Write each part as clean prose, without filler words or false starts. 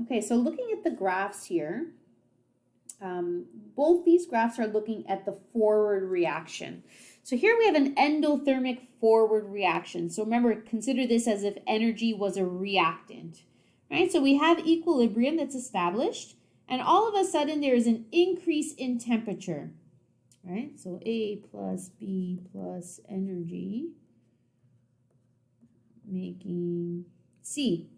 Okay, so looking at the graphs here, both these graphs are looking at the forward reaction. So here we have an endothermic forward reaction. So remember, consider this as if energy was a reactant, right? So we have equilibrium that's established, and all of a sudden there is an increase in temperature, right? So A plus B plus energy making C.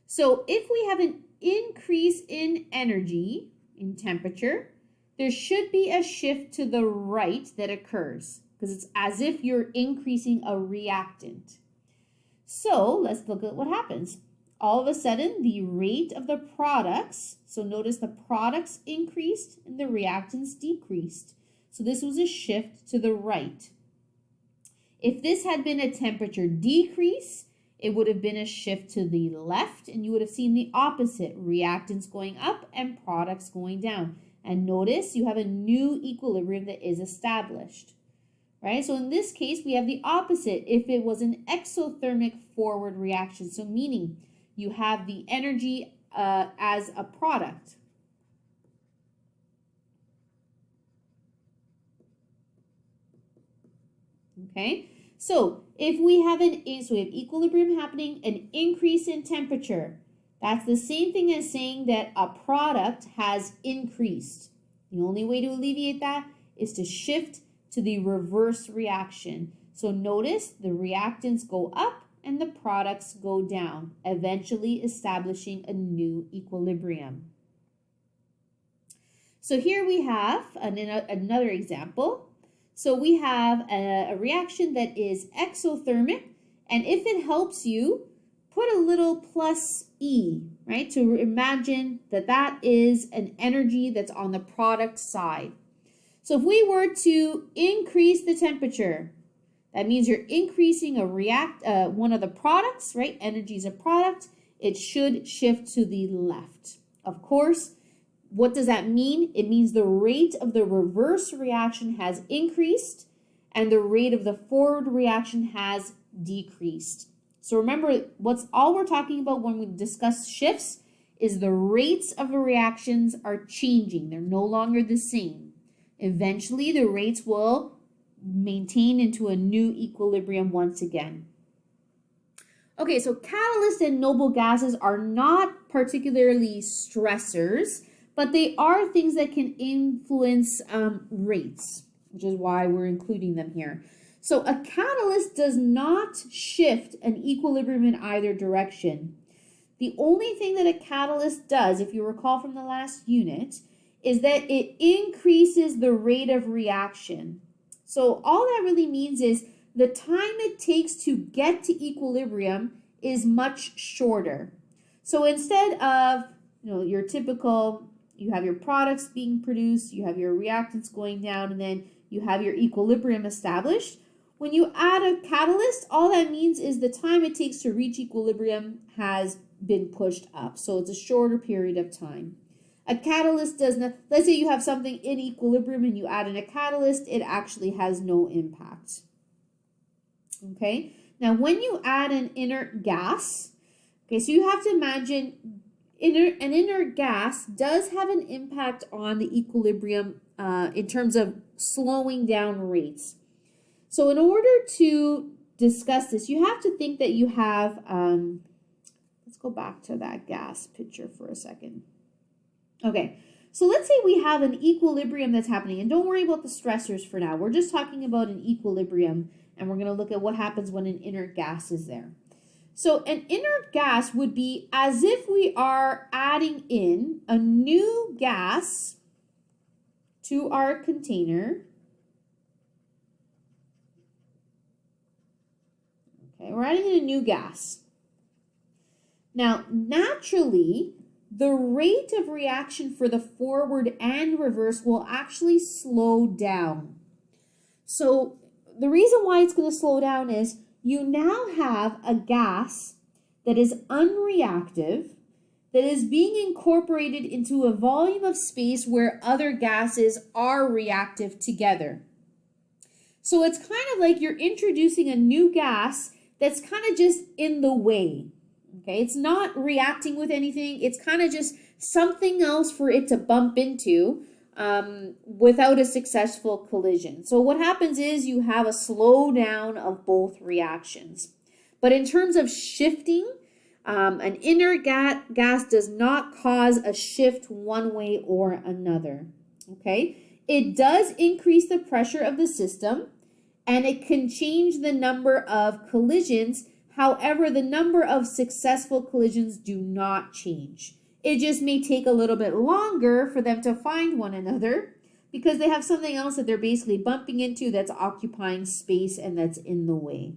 So if we have an increase in energy, in temperature, there should be a shift to the right that occurs because it's as if you're increasing a reactant. So let's look at what happens. All of a sudden, the rate of the products, so notice the products increased and the reactants decreased. So this was a shift to the right. If this had been a temperature decrease, it would have been a shift to the left, and you would have seen the opposite, reactants going up and products going down. And notice you have a new equilibrium that is established, right? So in this case, we have the opposite if it was an exothermic forward reaction. So meaning you have the energy as a product. Okay? So if we have we have equilibrium happening, an increase in temperature, that's the same thing as saying that a product has increased. The only way to alleviate that is to shift to the reverse reaction. So notice the reactants go up and the products go down, eventually establishing a new equilibrium. So here we have another example. So we have a reaction that is exothermic, and if it helps you, put a little plus E, right, to imagine that that is an energy that's on the product side. So if we were to increase the temperature, that means you're increasing one of the products, right? Energy is a product. It should shift to the left. Of course, what does that mean? It means the rate of the reverse reaction has increased and the rate of the forward reaction has decreased. So remember, all we're talking about when we discuss shifts is the rates of the reactions are changing. They're no longer the same. Eventually, the rates will maintain into a new equilibrium once again. Okay, so catalysts and noble gases are not particularly stressors, but they are things that can influence rates, which is why we're including them here. So a catalyst does not shift an equilibrium in either direction. The only thing that a catalyst does, if you recall from the last unit, is that it increases the rate of reaction. So all that really means is the time it takes to get to equilibrium is much shorter. So instead of, your typical, you have your products being produced, you have your reactants going down, and then you have your equilibrium established. When you add a catalyst, all that means is the time it takes to reach equilibrium has been pushed up. So it's a shorter period of time. A catalyst does not, let's say you have something in equilibrium and you add in a catalyst, it actually has no impact. Okay, now when you add an inert gas, okay, so you have to imagine an inert gas does have an impact on the equilibrium in terms of slowing down rates. So in order to discuss this, you have to think that you have, let's go back to that gas picture for a second. Okay, so let's say we have an equilibrium that's happening, and don't worry about the stressors for now. We're just talking about an equilibrium, and we're going to look at what happens when an inert gas is there. So an inert gas would be as if we are adding in a new gas to our container. Okay, we're adding in a new gas. Now, naturally, the rate of reaction for the forward and reverse will actually slow down. So the reason why it's going to slow down is you now have a gas that is unreactive, that is being incorporated into a volume of space where other gases are reactive together. So it's kind of like you're introducing a new gas that's kind of just in the way, Okay, it's not reacting with anything. It's kind of just something else for it to bump into without a successful collision. So what happens is you have a slowdown of both reactions. But in terms of shifting, an inert gas does not cause a shift one way or another. Okay, it does increase the pressure of the system, and it can change the number of collisions. However, the number of successful collisions do not change. It just may take a little bit longer for them to find one another because they have something else that they're basically bumping into that's occupying space and that's in the way.